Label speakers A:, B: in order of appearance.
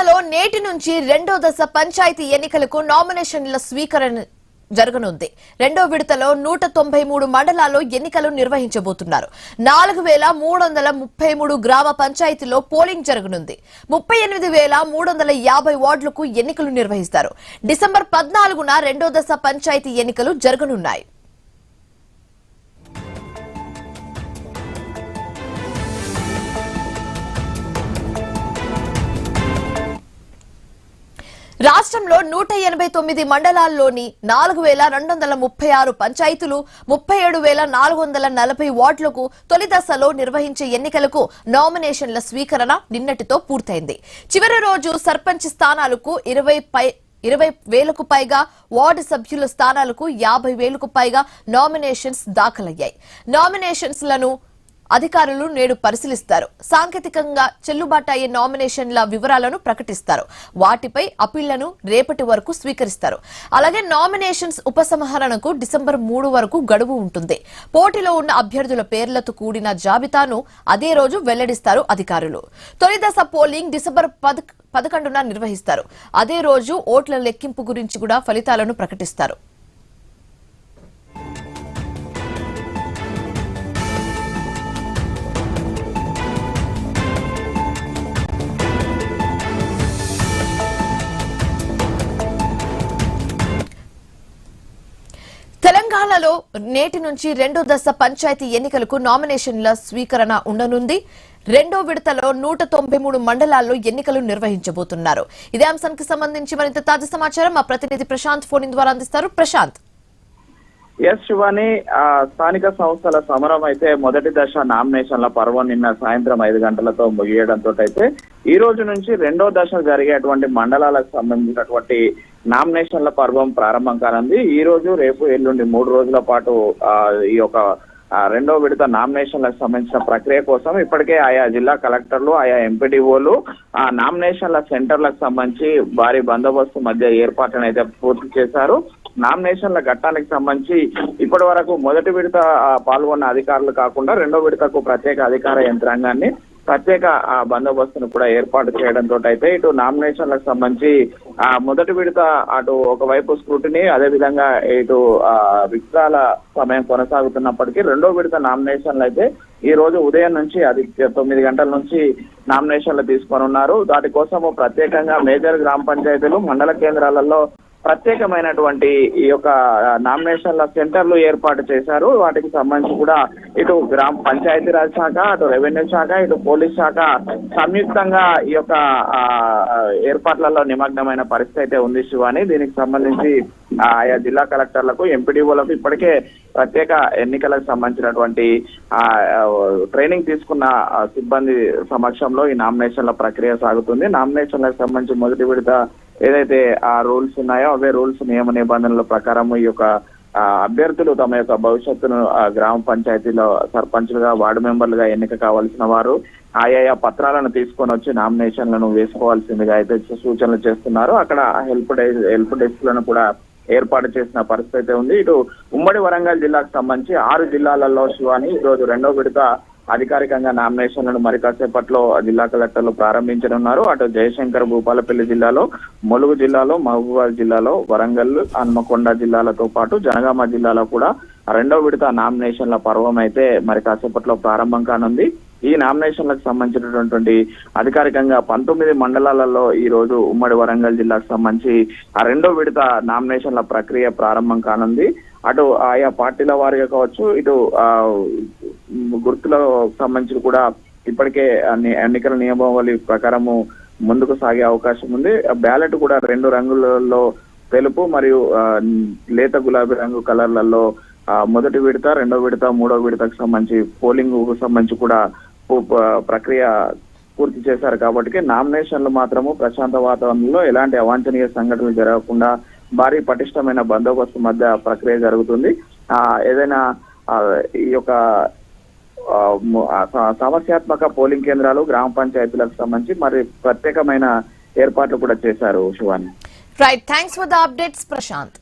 A: తెలంగాణలో నేటి నుంచి రెండో దశ పంచాయతీ ఎన్నికలకు నామినేషన్ల స్వీకరణ జరగనుంది. రెండో విడతలో 193 మండలాల్లో ఎన్నికలు నిర్వహించబోతున్నారు. 4333 గ్రామ పంచాయతీలో పోలింగ్ జరగనుంది. 38350 వార్డులకు ఎన్నికలు నిర్వహిస్తారు. డిసెంబర్ 14న రెండో దశ పంచాయతీ ఎన్నికలు జరగనున్నాయి. రాష్ట్రంలో 189 మండలాల్లోని 4236 పంచాయతీలు 37440 వార్డులకు తొలి దశలో నిర్వహించే ఎన్నికలకు నామినేషన్ల స్వీకరణ నిన్నటితో పూర్తయింది. చివరి రోజు సర్పంచ్ స్థానాలకు 20,000కు పైగా, వార్డు సభ్యుల స్థానాలకు 50,000కు పైగా నామినేషన్స్ దాఖలయ్యాయి. నామినేషన్స్ లను అధికారులు నేడు పరిశీలిస్తారు. సాంకేతికంగా చెల్లుబాటు అయ్యే నామినేషన్ల వివరాలను ప్రకటిస్తారు. వాటిపై అప్పీళ్లను రేపటి వరకు స్వీకరిస్తారు. అలాగే నామినేషన్స్ ఉపసంహరణకు డిసెంబర్ 3 వరకు గడువు ఉంటుంది. పోటీలో ఉన్న అభ్యర్థుల పేర్లతో కూడిన జాబితాను అదే రోజు వెల్లడిస్తారు అధికారులు. తొలి దశ పోలింగ్ డిసెంబర్ 11న నిర్వహిస్తారు. అదే రోజు ఓట్ల లెక్కింపు గురించి కూడా ఫలితాలను ప్రకటిస్తారు. తెలంగాణలో నేటి నుంచి రెండో దశ పంచాయతీ ఎన్నికలకు నామినేషన్ల స్వీకరణ ఉండనుంది. రెండో విడతలో 193 మండలాల్లో ఎన్నికలు నిర్వహించబోతున్నారు. ఇదే అంశానికి సంబంధించి మరింత తాజా సమాచారం మా ప్రతినిధి ప్రశాంత్ ఫోన్ ద్వారా అందిస్తారు. ప్రశాంత్.
B: శివాని, స్థానిక సంస్థల సమరం అయితే మొదటి దశ నామినేషన్ల పర్వం నిన్న సాయంత్రం 5 గంటలతో ముగియడంతో అయితే ఈ రోజు నుంచి రెండో దశ జరిగేటువంటి మండలాలకు సంబంధించినటువంటి నామినేషన్ల పర్వం ప్రారంభం కానుంది. ఈ రోజు, రేపు, ఎల్లుండి 3 రోజుల పాటు ఈ యొక్క రెండో విడత నామినేషన్లకు సంబంధించిన ప్రక్రియ కోసం ఇప్పటికే ఆయా జిల్లా కలెక్టర్లు, ఆయా ఎంపీడీఓలు నామినేషన్ల సెంటర్లకు సంబంధించి భారీ బందోబస్తు మధ్య ఏర్పాట్లను అయితే పూర్తి చేశారు. నామినేషన్ల ఘట్టానికి సంబంధించి ఇప్పటి వరకు మొదటి విడత పాల్గొన్న అధికారులు కాకుండా రెండో విడతకు ప్రత్యేక అధికార యంత్రాంగాన్ని, ప్రత్యేక బందోబస్తును కూడా ఏర్పాటు చేయడంతో అయితే ఇటు నామినేషన్లకు సంబంధించి మొదటి విడత అటు ఒకవైపు స్క్రూటినీ, అదేవిధంగా ఇటు విక్రాల సమయం కొనసాగుతున్నప్పటికీ రెండో విడత నామినేషన్లు అయితే ఈ రోజు ఉదయం నుంచి 9 గంటల నుంచి నామినేషన్లు తీసుకొనున్నారు. వాటి కోసము ప్రత్యేకంగా మేజర్ గ్రామ పంచాయతీలు, మండల కేంద్రాలలో ప్రత్యేకమైనటువంటి ఈ యొక్క నామినేషన్ల సెంటర్లు ఏర్పాటు చేశారు. వాటికి సంబంధించి కూడా ఇటు గ్రామ పంచాయతీరాజ్ శాఖ, అటు రెవెన్యూ శాఖ, ఇటు పోలీస్ శాఖ సంయుక్తంగా ఈ యొక్క ఏర్పాట్లలో నిమగ్నమైన పరిస్థితి అయితే ఉంది శివాని. దీనికి సంబంధించి ఆయా జిల్లా కలెక్టర్లకు, ఎంపీడీఓలకు ఇప్పటికే ప్రత్యేక ఎన్నికలకు సంబంధించినటువంటి ట్రైనింగ్ తీసుకున్న సిబ్బంది సమక్షంలో ఈ నామినేషన్ల ప్రక్రియ సాగుతుంది. నామినేషన్లకు సంబంధించి మొదటి విడత ఏదైతే ఆ రూల్స్ ఉన్నాయో అవే రూల్స్, నియమ నిబంధనల ప్రకారం ఈ యొక్క అభ్యర్థులు తమ యొక్క భవిష్యత్తును గ్రామ పంచాయతీలో సర్పంచ్లుగా, వార్డు మెంబర్లుగా ఎన్నిక కావాల్సిన వారు ఆయా పత్రాలను తీసుకొని వచ్చి నామినేషన్లను వేసుకోవాల్సిందిగా అయితే సూచనలు చేస్తున్నారు. అక్కడ హెల్ప్ డెస్క్లను కూడా ఏర్పాటు చేసిన పరిస్థితి అయితే ఉంది. ఇటు ఉమ్మడి వరంగల్ జిల్లాకు సంబంధించి 6 జిల్లాలలో శివాని ఈ రోజు రెండో విడత అధికారికంగా నామినేషన్లను మరి కాసేపట్లో జిల్లా కలెక్టర్లు ప్రారంభించనున్నారు. అటు జయశంకర్ భూపాలపల్లి జిల్లాలో, ములుగు జిల్లాలో, మహబూబాబాద్ జిల్లాలో, వరంగల్, హన్మకొండ జిల్లాలతో పాటు జనగామ జిల్లాలో కూడా రెండో విడత నామినేషన్ల పర్వం అయితే మరి కాసేపట్లో ప్రారంభం కానుంది. ఈ నామినేషన్లకు సంబంధించినటువంటి అధికారికంగా 19 మండలాలలో ఈ రోజు ఉమ్మడి వరంగల్ జిల్లాకు సంబంధించి రెండో విడత నామినేషన్ల ప్రక్రియ ప్రారంభం కానుంది. అటు ఆయా పార్టీల వారిగా కావచ్చు, ఇటు గుర్తులకు సంబంధించి కూడా ఇప్పటికే ఎన్నికల నియమావళి ప్రకారము ముందుకు సాగే అవకాశం ఉంది. బ్యాలెట్ కూడా 2 రంగులలో, తెలుపు మరియు లేత గులాబీ రంగు కలర్లలో మొదటి విడత, రెండో విడత, మూడో విడతకు సంబంధించి పోలింగ్ సంబంధించి కూడా ప్రక్రియ పూర్తి చేశారు. కాబట్టి నామినేషన్లు మాత్రము ప్రశాంత వాతావరణంలో ఎలాంటి అవాంఛనీయ సంఘటనలు జరగకుండా భారీ పటిష్టమైన బందోబస్తు మధ్య ప్రక్రియ జరుగుతుంది. ఏదైనా ఈ యొక్క సమస్యాత్మక పోలింగ్ కేంద్రాలు, గ్రామ పంచాయతీలకు సంబంధించి మరి ప్రత్యేకమైన ఏర్పాట్లు కూడా చేశారు Shivani.
A: Right, thanks for the updates Prashanth.